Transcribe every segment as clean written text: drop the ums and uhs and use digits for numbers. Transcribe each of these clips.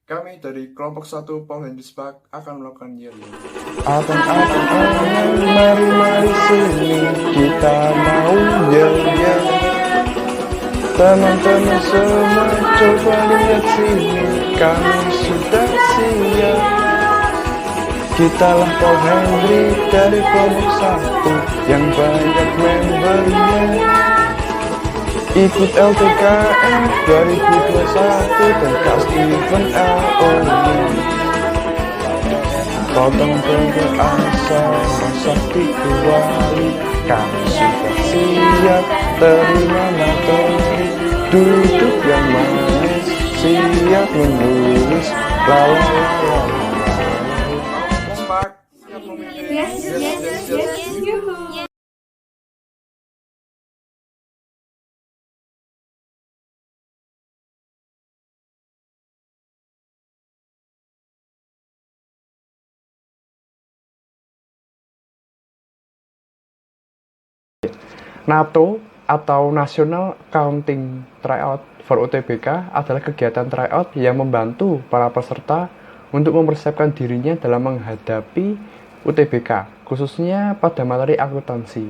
Kami dari kelompok 1 Polhendisbak akan melakukan yel-yel. Mari sini kita mau yel-yel. Teman-teman semua coba lihat sini, kami sudah siap. Kitalah Paul Henry dari kelompok 1 yang banyak membernya. Ikut LTKF 2021 dan Kak Steven LOY. Potong telur asal masak dikecuali. Kami sudah siap terima materi. Duduk yang manis, siap menulis. Lalu Spark, siap memimpin. Yes. Yuhu. NATO atau National Counting Tryout for UTBK adalah kegiatan tryout yang membantu para peserta untuk mempersiapkan dirinya dalam menghadapi UTBK, khususnya pada materi akuntansi.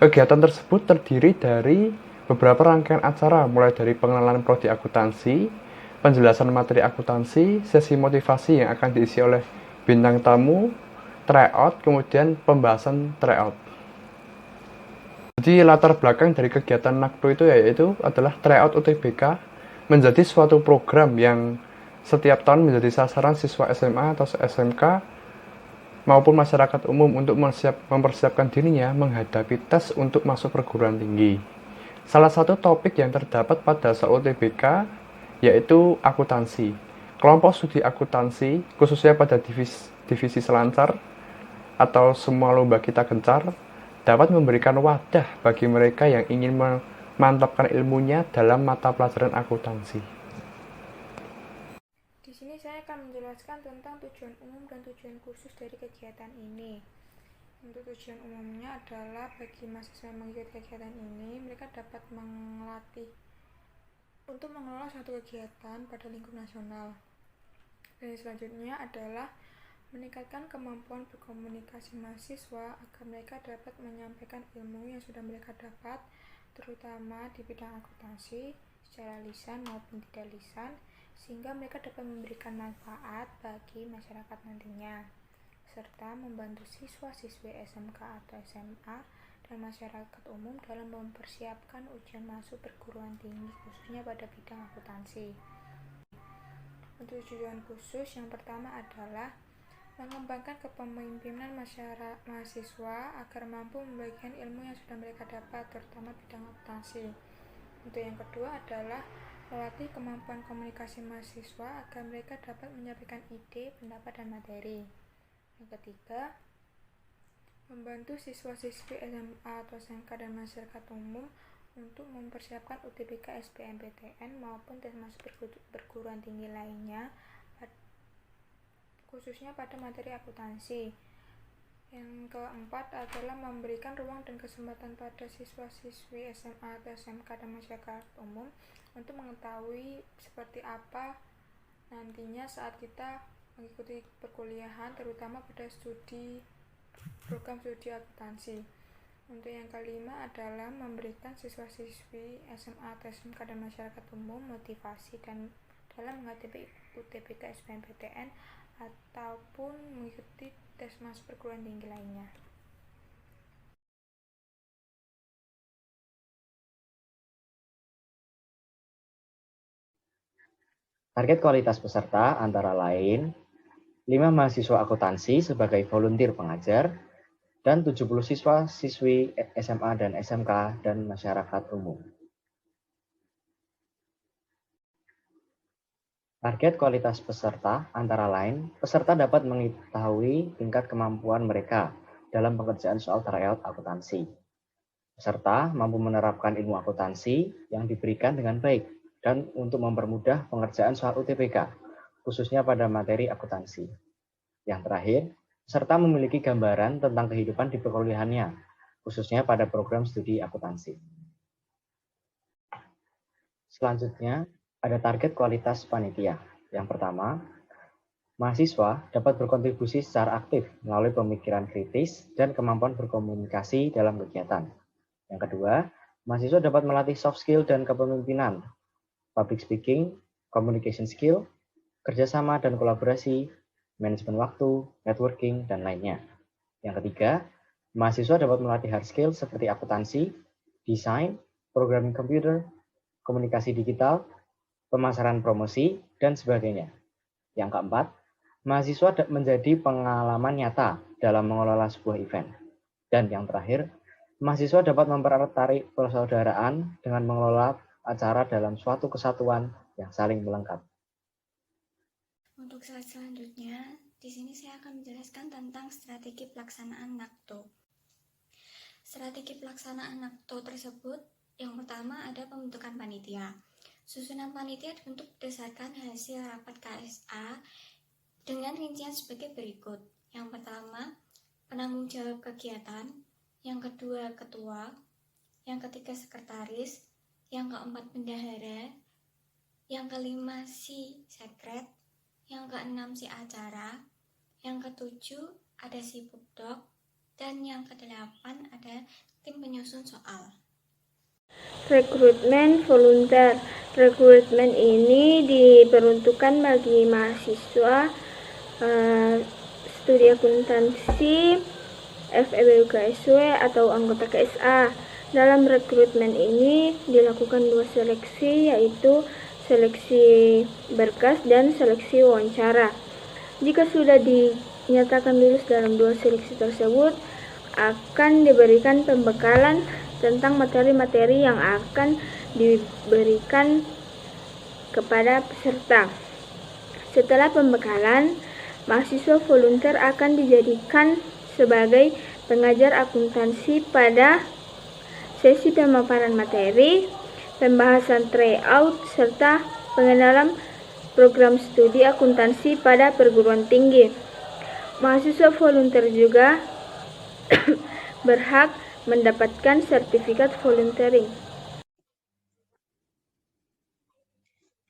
Kegiatan tersebut terdiri dari beberapa rangkaian acara, mulai dari pengenalan prodi akuntansi, penjelasan materi akuntansi, sesi motivasi yang akan diisi oleh bintang tamu, tryout, kemudian pembahasan tryout. Jadi latar belakang dari kegiatan NAKTO itu yaitu adalah tryout UTBK menjadi suatu program yang setiap tahun menjadi sasaran siswa SMA atau SMK maupun masyarakat umum untuk mempersiapkan dirinya menghadapi tes untuk masuk perguruan tinggi. Salah satu topik yang terdapat pada UTBK yaitu akuntansi. Kelompok studi akuntansi, khususnya pada divisi selancar atau semua lomba kita gencar, dapat memberikan wadah bagi mereka yang ingin memantapkan ilmunya dalam mata pelajaran akuntansi. Di sini saya akan menjelaskan tentang tujuan umum dan tujuan khusus dari kegiatan ini. Untuk tujuan umumnya adalah bagi mahasiswa yang mengikuti kegiatan ini, mereka dapat melatih untuk mengelola suatu kegiatan pada lingkup nasional. Dan selanjutnya adalah meningkatkan kemampuan berkomunikasi mahasiswa agar mereka dapat menyampaikan ilmu yang sudah mereka dapat, terutama di bidang akuntansi, secara lisan maupun tidak lisan, sehingga mereka dapat memberikan manfaat bagi masyarakat nantinya, serta membantu siswa-siswi SMK atau SMA dan masyarakat umum dalam mempersiapkan ujian masuk perguruan tinggi, khususnya pada bidang akuntansi. Untuk tujuan khusus yang pertama adalah mengembangkan kepemimpinan mahasiswa agar mampu membagikan ilmu yang sudah mereka dapat, terutama bidang akuntansi. Untuk yang kedua adalah melatih kemampuan komunikasi mahasiswa agar mereka dapat menyampaikan ide, pendapat, dan materi. Yang ketiga, membantu siswa-siswi SMA atau SMK dan masyarakat umum untuk mempersiapkan UTBK SBMPTN maupun tes masuk perguruan tinggi lainnya, khususnya pada materi akuntansi. Yang keempat adalah memberikan ruang dan kesempatan pada siswa-siswi SMA atau SMK dan masyarakat umum untuk mengetahui seperti apa nantinya saat kita mengikuti perkuliahan, terutama pada program studi akuntansi. Untuk yang kelima adalah memberikan siswa-siswi SMA atau SMK dan masyarakat umum motivasi dan dalam menghadapi UTBK SBMPTN ataupun mengikuti tes masuk perguruan tinggi lainnya. Target kualitas peserta antara lain 5 mahasiswa akuntansi sebagai volunteer pengajar dan 70 siswa-siswi SMA dan SMK dan masyarakat umum. Target kualitas peserta antara lain, peserta dapat mengetahui tingkat kemampuan mereka dalam pengerjaan soal tryout akuntansi. Peserta mampu menerapkan ilmu akuntansi yang diberikan dengan baik dan untuk mempermudah pengerjaan soal UTBK, khususnya pada materi akuntansi. Yang terakhir, peserta memiliki gambaran tentang kehidupan di perkuliahannya, khususnya pada program studi akuntansi. Selanjutnya, ada target kualitas panitia. Yang pertama, Mahasiswa dapat berkontribusi secara aktif melalui pemikiran kritis dan kemampuan berkomunikasi dalam kegiatan. Yang kedua, mahasiswa dapat melatih soft skill dan kepemimpinan, public speaking, communication skill, kerjasama dan kolaborasi, manajemen waktu, networking, dan lainnya. Yang ketiga, mahasiswa dapat melatih hard skill seperti akuntansi, desain, programming komputer, komunikasi digital, pemasaran promosi, dan sebagainya. Yang keempat, mahasiswa menjadi pengalaman nyata dalam mengelola sebuah event. Dan yang terakhir, mahasiswa dapat mempererat tali persaudaraan dengan mengelola acara dalam suatu kesatuan yang saling melengkapi. Untuk slide selanjutnya, di sini saya akan menjelaskan tentang strategi pelaksanaan NAKTO. Strategi pelaksanaan NAKTO tersebut, yang pertama ada pembentukan panitia. Susunan panitia dibentuk berdasarkan hasil rapat KSA dengan rincian sebagai berikut. Yang pertama, penanggung jawab kegiatan. Yang kedua, ketua. Yang ketiga, sekretaris. Yang keempat, bendahara. Yang kelima, si sekret. Yang keenam, si acara. Yang ketujuh, ada si pubdoc. Dan yang kedelapan, ada tim penyusun soal. Rekrutmen volunteer. Rekrutmen ini diperuntukkan bagi mahasiswa studi akuntansi, FEB UKSW atau anggota KSA. Dalam rekrutmen ini dilakukan 2 seleksi, yaitu seleksi berkas dan seleksi wawancara. Jika sudah dinyatakan lulus dalam 2 seleksi tersebut, akan diberikan pembekalan tentang materi-materi yang akan diberikan kepada peserta. Setelah pembekalan, mahasiswa volunteer akan dijadikan sebagai pengajar akuntansi pada sesi pemaparan materi, pembahasan tryout, serta pengenalan program studi akuntansi pada perguruan tinggi. Mahasiswa volunteer juga berhak mendapatkan sertifikat volunteering.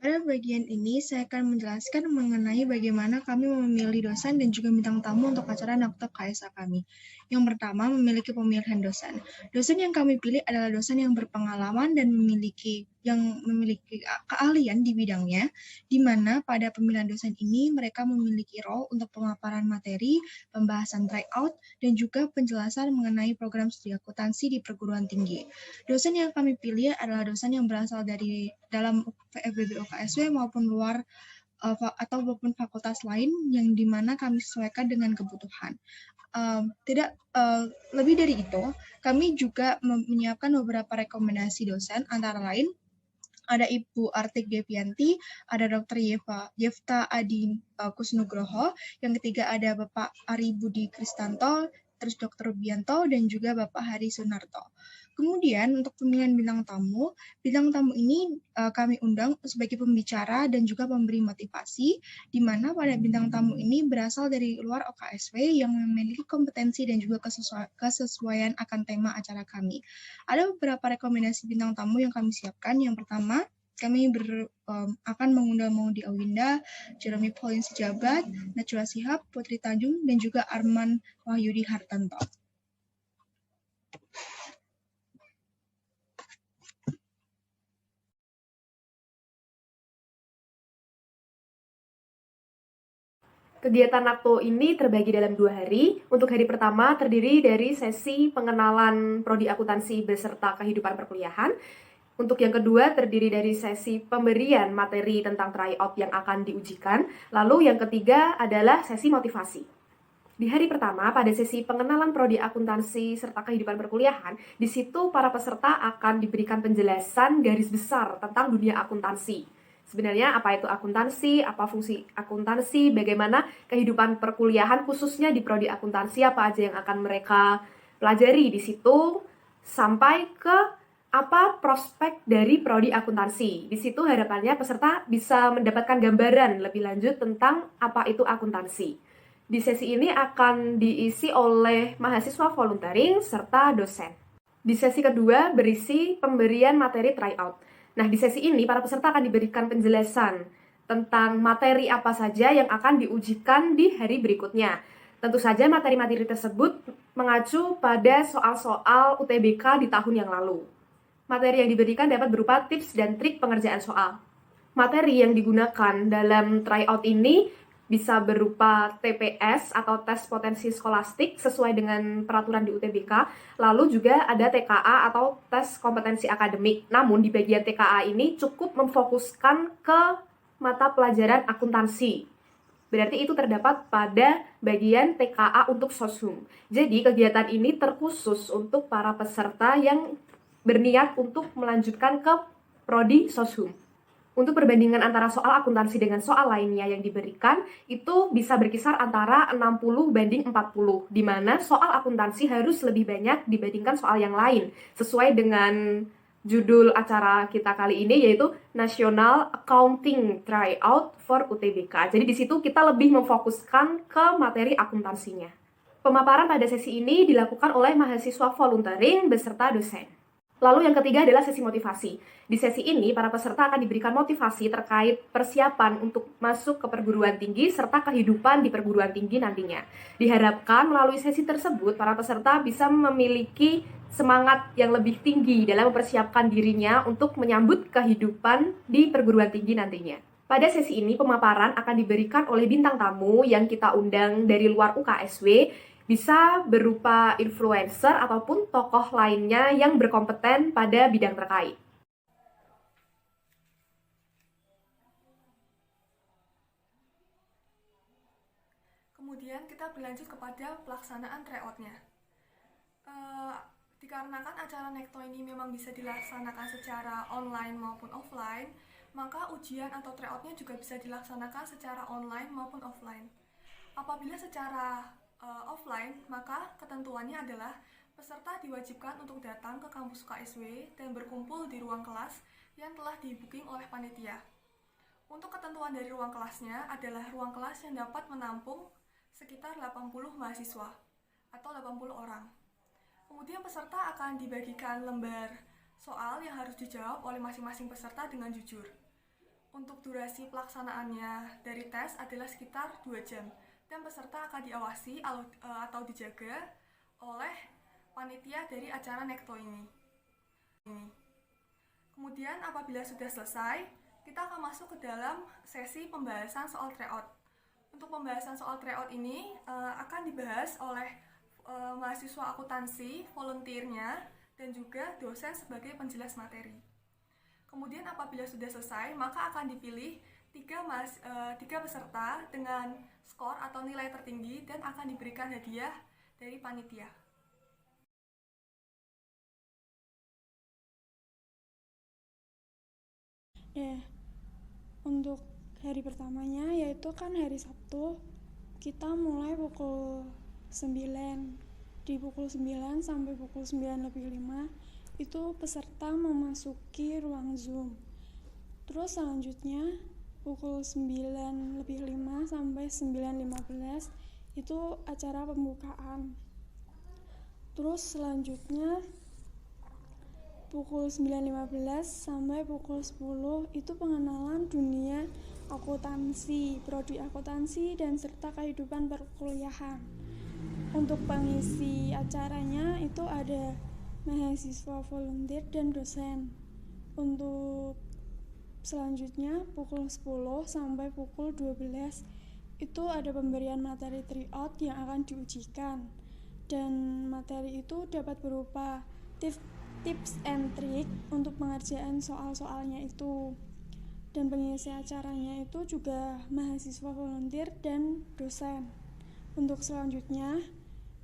Pada bagian ini, saya akan menjelaskan mengenai bagaimana kami memilih dosen dan juga bintang tamu untuk acara NAKTO KSA kami. Yang pertama, memiliki pemilihan dosen. Dosen yang kami pilih adalah dosen yang berpengalaman dan memiliki keahlian di bidangnya, di mana pada pemilihan dosen ini mereka memiliki role untuk pemaparan materi, pembahasan tryout, dan juga penjelasan mengenai program studi akuntansi di perguruan tinggi. Dosen yang kami pilih adalah dosen yang berasal dari dalam FEB UKSW maupun luar ataupun fakultas lain yang dimana kami sesuaikan dengan kebutuhan. Lebih dari itu, kami juga menyiapkan beberapa rekomendasi dosen, antara lain ada Ibu Artik Devianti, ada Dr. Yefta Adi Kusnugroho, yang ketiga ada Bapak Ari Budi Kristanto, terus Dr. Rubianto, dan juga Bapak Hari Sunarto. Kemudian untuk pemilihan bintang tamu ini kami undang sebagai pembicara dan juga pemberi motivasi, di mana pada bintang tamu ini berasal dari luar OKSW yang memiliki kompetensi dan juga kesesuaian akan tema acara kami. Ada beberapa rekomendasi bintang tamu yang kami siapkan. Yang pertama, kami akan mengundang Maudi Awinda, Jeremy Pauline Sejabat, Najwa Shihab, Putri Tanjung, dan juga Arman Wahyudi Hartanto. Kegiatan NAKTO ini terbagi dalam 2 hari. Untuk hari pertama terdiri dari sesi pengenalan prodi akuntansi beserta kehidupan perkuliahan. Untuk yang kedua terdiri dari sesi pemberian materi tentang tryout yang akan diujikan. Lalu yang ketiga adalah sesi motivasi. Di hari pertama, pada sesi pengenalan prodi akuntansi serta kehidupan perkuliahan, di situ para peserta akan diberikan penjelasan garis besar tentang dunia akuntansi. Sebenarnya apa itu akuntansi, apa fungsi akuntansi, bagaimana kehidupan perkuliahan khususnya di prodi akuntansi, apa aja yang akan mereka pelajari di situ, sampai ke apa prospek dari prodi akuntansi. Di situ harapannya peserta bisa mendapatkan gambaran lebih lanjut tentang apa itu akuntansi. Di sesi ini akan diisi oleh mahasiswa volunteering serta dosen. Di sesi kedua berisi pemberian materi tryout. Nah, di sesi ini para peserta akan diberikan penjelasan tentang materi apa saja yang akan diujikan di hari berikutnya. Tentu saja materi-materi tersebut mengacu pada soal-soal UTBK di tahun yang lalu. Materi yang diberikan dapat berupa tips dan trik pengerjaan soal. Materi yang digunakan dalam tryout ini bisa berupa TPS atau tes potensi skolastik sesuai dengan peraturan di UTBK. Lalu juga ada TKA atau tes kompetensi akademik. Namun di bagian TKA ini cukup memfokuskan ke mata pelajaran akuntansi. Berarti itu terdapat pada bagian TKA untuk Soshum. Jadi kegiatan ini terkhusus untuk para peserta yang berniat untuk melanjutkan ke prodi Soshum. Untuk perbandingan antara soal akuntansi dengan soal lainnya yang diberikan, itu bisa berkisar antara 60 banding 40, di mana soal akuntansi harus lebih banyak dibandingkan soal yang lain, sesuai dengan judul acara kita kali ini, yaitu National Accounting Tryout for UTBK. Jadi di situ kita lebih memfokuskan ke materi akuntansinya. Pemaparan pada sesi ini dilakukan oleh mahasiswa volunteering beserta dosen. Lalu yang ketiga adalah sesi motivasi. Di sesi ini, para peserta akan diberikan motivasi terkait persiapan untuk masuk ke perguruan tinggi serta kehidupan di perguruan tinggi nantinya. Diharapkan melalui sesi tersebut, para peserta bisa memiliki semangat yang lebih tinggi dalam mempersiapkan dirinya untuk menyambut kehidupan di perguruan tinggi nantinya. Pada sesi ini, pemaparan akan diberikan oleh bintang tamu yang kita undang dari luar UKSW, bisa berupa influencer ataupun tokoh lainnya yang berkompeten pada bidang terkait. Kemudian kita berlanjut kepada pelaksanaan tryout-nya. Dikarenakan acara Nekto ini memang bisa dilaksanakan secara online maupun offline, maka ujian atau tryout-nya juga bisa dilaksanakan secara online maupun offline. Apabila secara offline, maka ketentuannya adalah peserta diwajibkan untuk datang ke kampus KSW dan berkumpul di ruang kelas yang telah di-booking oleh panitia. Untuk ketentuan dari ruang kelasnya adalah ruang kelas yang dapat menampung sekitar 80 mahasiswa atau 80 orang. Kemudian peserta akan dibagikan lembar soal yang harus dijawab oleh masing-masing peserta dengan jujur. Untuk durasi pelaksanaannya dari tes adalah sekitar 2 jam. Dan peserta akan diawasi atau dijaga oleh panitia dari acara Nekto ini. Kemudian apabila sudah selesai, kita akan masuk ke dalam sesi pembahasan soal tryout. Untuk pembahasan soal tryout ini akan dibahas oleh mahasiswa akuntansi, volunteernya, dan juga dosen sebagai penjelas materi. Kemudian apabila sudah selesai, maka akan dipilih 3 peserta dengan skor atau nilai tertinggi dan akan diberikan hadiah dari panitia. Untuk hari pertamanya yaitu kan hari Sabtu, kita mulai pukul 9. Di pukul 9 sampai pukul 9:05 itu peserta memasuki ruang Zoom. Terus selanjutnya pukul 9:05 sampai 9:15 itu acara pembukaan. Terus selanjutnya pukul 9:15 sampai pukul 10 itu pengenalan dunia akuntansi, prodi akuntansi dan serta kehidupan perkuliahan. Untuk pengisi acaranya itu ada mahasiswa volunteer dan dosen. Untuk selanjutnya pukul 10 sampai pukul 12 itu ada pemberian materi tryout yang akan diujikan, dan materi itu dapat berupa tips and trick untuk pengerjaan soal-soalnya itu. Dan pengisi acaranya itu juga mahasiswa volunteer dan dosen. Untuk selanjutnya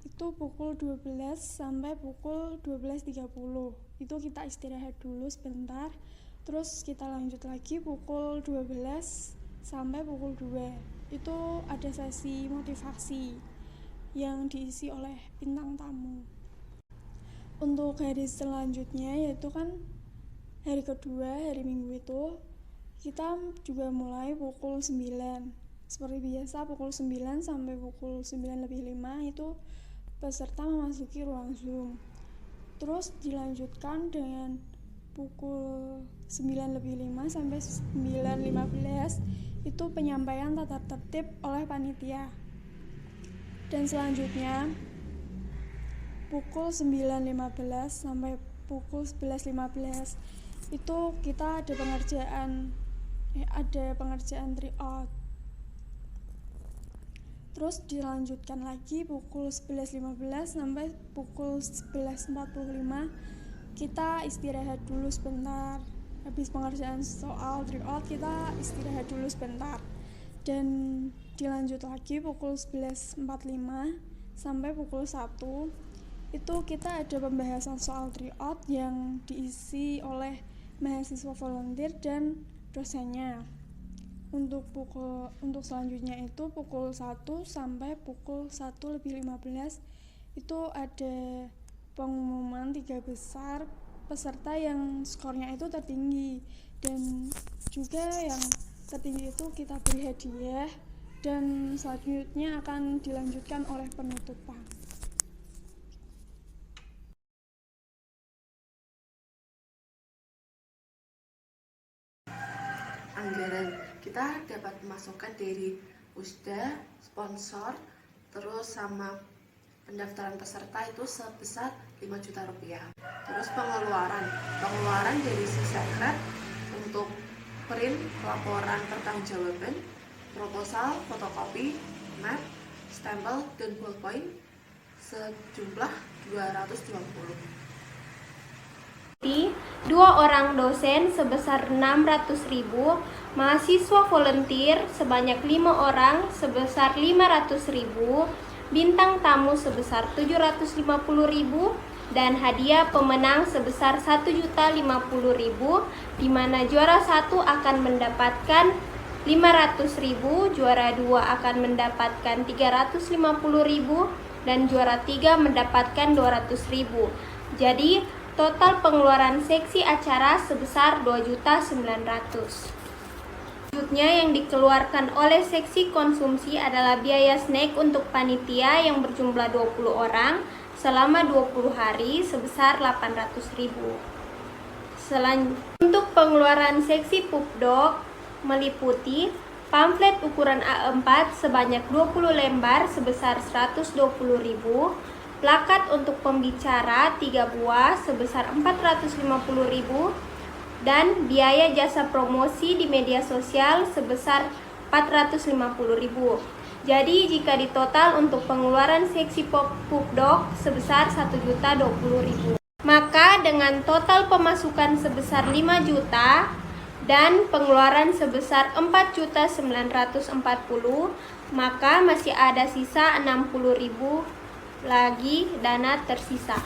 itu pukul 12 sampai pukul 12:30 itu kita istirahat dulu sebentar. Terus kita lanjut lagi pukul 12 sampai pukul 2. Itu ada sesi motivasi yang diisi oleh bintang tamu. Untuk hari selanjutnya yaitu kan hari kedua, hari Minggu itu kita juga mulai pukul 9. Seperti biasa pukul 9 sampai pukul 9:05 itu peserta memasuki ruang Zoom. Terus dilanjutkan dengan pukul 9:05 sampai 9:15 itu penyampaian tata tertib oleh panitia. Dan selanjutnya pukul 9:15 sampai pukul 11:15 itu kita ada pengerjaan tryout. Terus dilanjutkan lagi pukul 11:15 sampai pukul 11:45 kita istirahat dulu sebentar. Habis pengerjaan soal tryout kita istirahat dulu sebentar. Dan dilanjut lagi pukul 11:45 sampai pukul 1 itu kita ada pembahasan soal tryout yang diisi oleh mahasiswa volunteer dan dosennya. Untuk selanjutnya itu pukul 1 sampai pukul 1:15 itu ada pengumuman 3 besar peserta yang skornya itu tertinggi, dan juga yang tertinggi itu kita beri hadiah, dan selanjutnya akan dilanjutkan oleh penutupan. Anggaran kita dapat memasukkan dari Pusda, sponsor, terus sama pendaftaran peserta itu sebesar 5 juta rupiah. Terus pengeluaran dari si sekret untuk print laporan pertanggungjawaban, proposal, fotokopi, map, stempel, dan ballpoint sejumlah 220. 2 orang dosen sebesar 600.000, mahasiswa volunteer sebanyak 5 orang sebesar 500.000, bintang tamu sebesar 750.000, dan hadiah pemenang sebesar 1.050.000, di mana juara 1 akan mendapatkan 500.000, juara 2 akan mendapatkan 350.000, dan juara 3 mendapatkan 200.000. Jadi total pengeluaran seksi acara sebesar 2.900.000. Selanjutnya yang dikeluarkan oleh seksi konsumsi adalah biaya snack untuk panitia yang berjumlah 20 orang selama 20 hari sebesar 800.000. Untuk pengeluaran seksi pupdok meliputi pamflet ukuran A4 sebanyak 20 lembar sebesar 120.000, plakat untuk pembicara 3 buah sebesar 450.000, dan biaya jasa promosi di media sosial sebesar 450.000. Jadi jika ditotal untuk pengeluaran seksi pupdok sebesar 1.020.000. Maka dengan total pemasukan sebesar 5 juta dan pengeluaran sebesar 4.940.000, maka masih ada sisa 60.000 lagi dana tersisa.